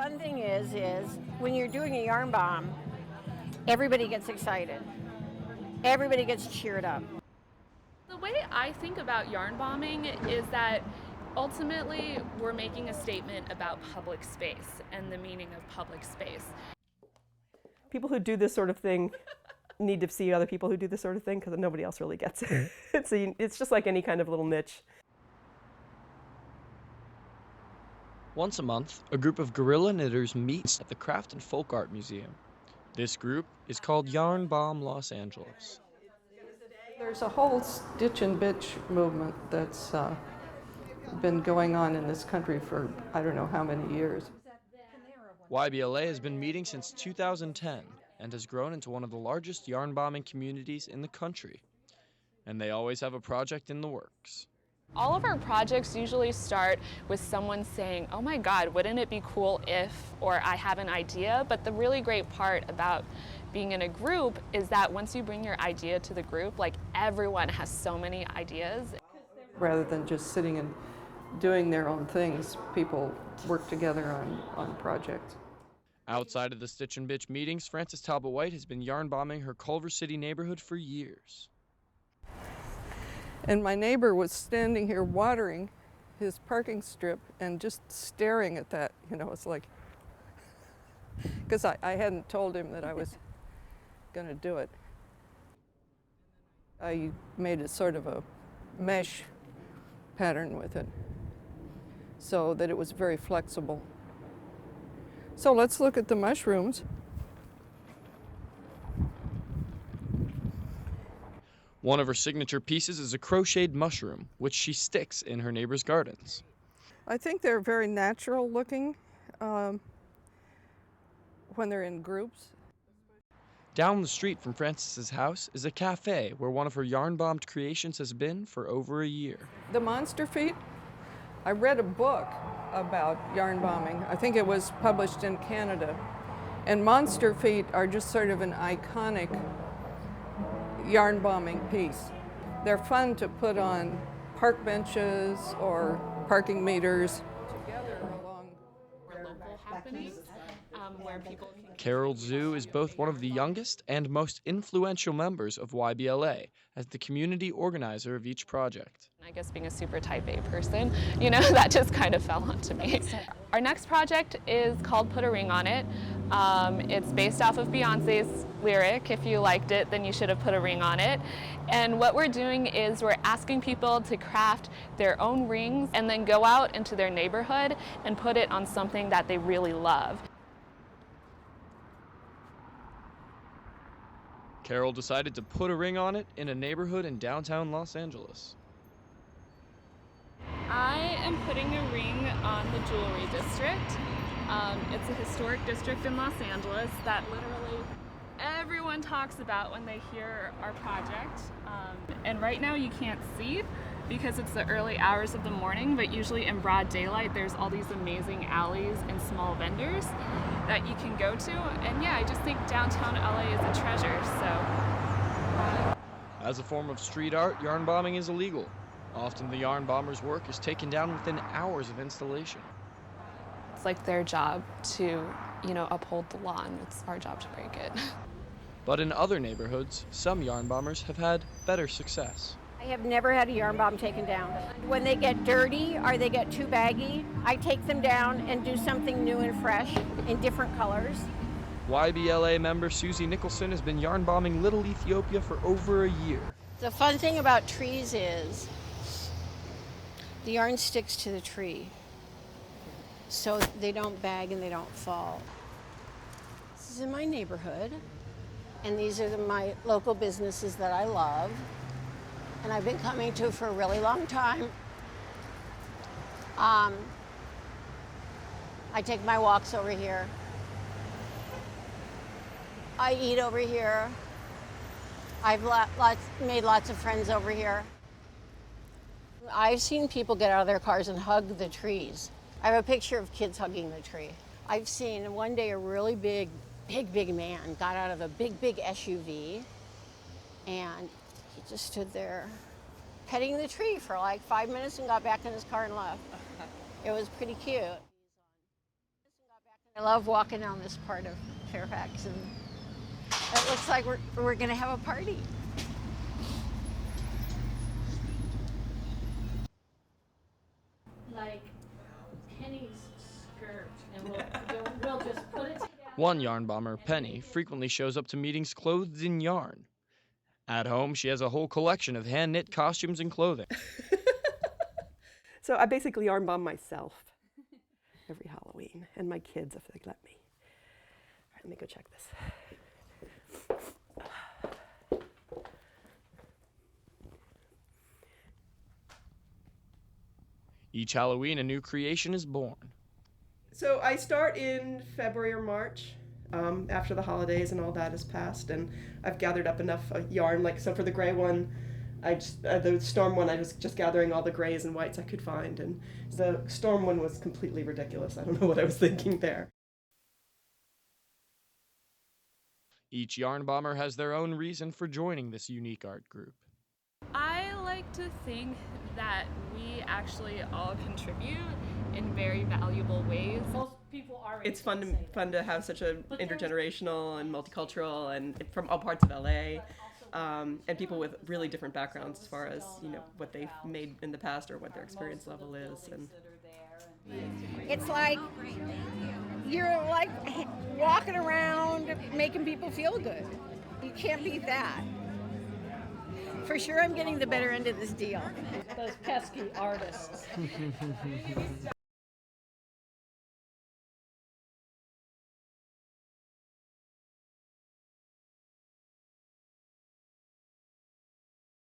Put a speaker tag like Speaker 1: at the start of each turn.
Speaker 1: fun thing is when you're doing a yarn bomb, everybody gets excited. Everybody gets cheered up.
Speaker 2: The way I think about yarn bombing is that ultimately we're making a statement about public space and the meaning of public space.
Speaker 3: People who do this sort of thing need to see other people who do this sort of thing because nobody else really gets it. It's just like any kind of little niche.
Speaker 4: Once a month, a group of guerrilla knitters meets at the Craft and Folk Art Museum. This group is called Yarn Bomb Los Angeles.
Speaker 5: There's a whole stitch and bitch movement that's been going on in this country for I don't know how many years.
Speaker 4: YBLA has been meeting since 2010 and has grown into one of the largest yarn bombing communities in the country. And they always have a project in the works.
Speaker 2: All of our projects usually start with someone saying, oh my God, wouldn't it be cool if, or I have an idea. But the really great part about being in a group is that once you bring your idea to the group, like everyone has so many ideas.
Speaker 5: Rather than just sitting and doing their own things, people work together on projects.
Speaker 4: Outside of the Stitch and Bitch meetings, Frances Talbot White has been yarn bombing her Culver City neighborhood for years.
Speaker 5: And my neighbor was standing here watering his parking strip and just staring at that, it's like, because I hadn't told him that I was going to do it. I made a sort of a mesh pattern with it so that it was very flexible. So let's look at the mushrooms.
Speaker 4: One of her signature pieces is a crocheted mushroom, which she sticks in her neighbor's gardens.
Speaker 5: I think they're very natural looking when they're in groups.
Speaker 4: Down the street from Frances's house is a cafe where one of her yarn-bombed creations has been for over a year.
Speaker 5: The monster feet, I read a book about yarn bombing. I think it was published in Canada. And monster feet are just sort of an iconic yarn bombing piece. They're fun to put on park benches or parking meters. Together along
Speaker 2: Local happenings where people can...
Speaker 4: Carol Zhu is both one of the youngest and most influential members of YBLA as the community organizer of each project.
Speaker 2: I guess being a super type A person, that just kind of fell onto me. Our next project is called Put a Ring on It. It's based off of Beyonce's lyric, if you liked it, then you should have put a ring on it. And what we're doing is we're asking people to craft their own rings and then go out into their neighborhood and put it on something that they really love.
Speaker 4: Carol decided to put a ring on it in a neighborhood in downtown Los Angeles.
Speaker 2: I am putting a ring on the jewelry district. It's a historic district in Los Angeles that literally everyone talks about when they hear our project. And right now you can't see because it's the early hours of the morning, but usually in broad daylight there's all these amazing alleys and small vendors that you can go to. And yeah, I just think downtown LA is a treasure, so.
Speaker 4: As a form of street art, yarn bombing is illegal. Often the yarn bomber's work is taken down within hours of installation.
Speaker 2: It's like their job to, uphold the law, and it's our job to break it.
Speaker 4: But in other neighborhoods, some yarn bombers have had better success.
Speaker 1: I have never had a yarn bomb taken down. When they get dirty or they get too baggy, I take them down and do something new and fresh in different colors.
Speaker 4: YBLA member Susie Nicholson has been yarn bombing Little Ethiopia for over a year.
Speaker 1: The fun thing about trees is the yarn sticks to the tree, so they don't bag and they don't fall. This is in my neighborhood, and these are my local businesses that I love, and I've been coming to for a really long time. I take my walks over here. I eat over here. I've made lots of friends over here. I've seen people get out of their cars and hug the trees. I have a picture of kids hugging the tree. I've seen one day a really big man got out of a big SUV, and he just stood there petting the tree for like 5 minutes and got back in his car and left. It was pretty cute. I love walking down this part of Fairfax, and it looks like we're going to have a party. Like Penny's skirt, and we'll just put it together.
Speaker 4: One yarn bomber, Penny, frequently shows up to meetings clothed in yarn. At home, she has a whole collection of hand-knit costumes and clothing.
Speaker 3: So I basically yarn bomb myself every Halloween, and my kids if they let me. All right, let me go check this.
Speaker 4: Each Halloween, a new creation is born.
Speaker 3: So I start in February or March, after the holidays and all that has passed, and I've gathered up enough yarn. Like, so for the gray one, the storm one, I was just gathering all the grays and whites I could find, and the storm one was completely ridiculous. I don't know what I was thinking there.
Speaker 4: Each yarn bomber has their own reason for joining this unique art group.
Speaker 2: I like to think that we actually all contribute in very valuable ways.
Speaker 1: Most people are.
Speaker 3: It's fun to have such an intergenerational and multicultural and from all parts of LA, and people with really different backgrounds as far as, you know, what they've made in the past or what their experience level is. And
Speaker 6: it's like you're like walking around making people feel good. You can't beat that.
Speaker 1: For sure, I'm getting the better end of this deal.
Speaker 6: Those pesky artists.